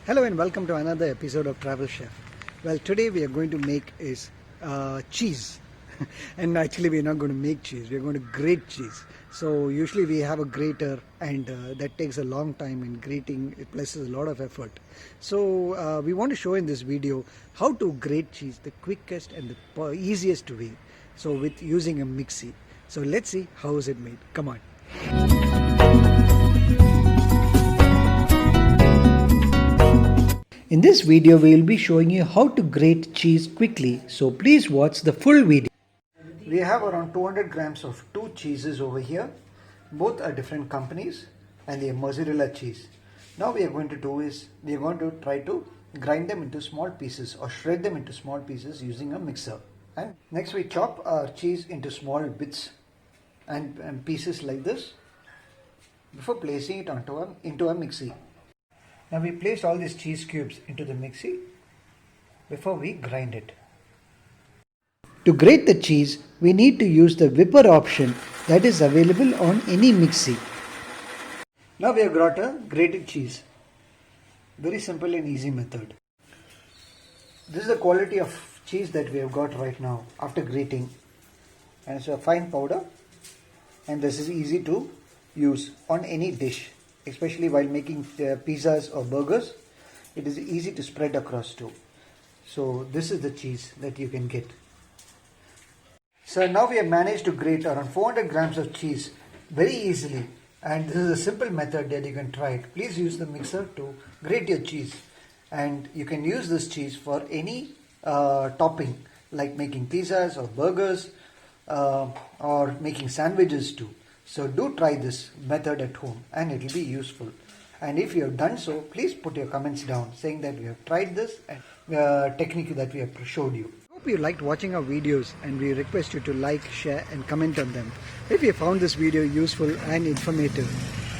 Hello and welcome to another episode of Travel Chef. Well, today we are going to make cheese. And actually we are not going to make cheese, we are going to grate cheese. So usually we have a grater and that takes a long time, and grating it places a lot of effort. So we want to show in this video how to grate cheese the quickest and the easiest way. So with using a mixie. So let's see how is it made. Come on. In this video, we will be showing you how to grate cheese quickly, so please watch the full video. We have around 200 grams of two cheeses over here. Both are different companies and they are mozzarella cheese. Now we are going to do is, we are going to try to grind them into small pieces or shred them into small pieces using a mixer. And next we chop our cheese into small bits and pieces like this before placing it into a mixie. Now we place all these cheese cubes into the mixie before we grind it. To grate the cheese, we need to use the whipper option that is available on any mixie. Now we have got a grated cheese. Very simple and easy method. This is the quality of cheese that we have got right now after grating. And it's a fine powder, and this is easy to use on any dish. Especially while making pizzas or burgers, it is easy to spread across too. So this is the cheese that you can get. So now we have managed to grate around 400 grams of cheese very easily, and this is a simple method that you can try it. Please use the mixer to grate your cheese, and you can use this cheese for any topping like making pizzas or burgers or making sandwiches too. So do try this method at home and it will be useful. And if you have done so, please put your comments down saying that you have tried this and technique that we have showed you. Hope you liked watching our videos, and we request you to like, share and comment on them. If you found this video useful and informative,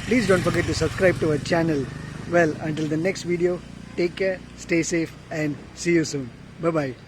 please don't forget to subscribe to our channel. Well, until the next video, take care, stay safe and see you soon. Bye-bye.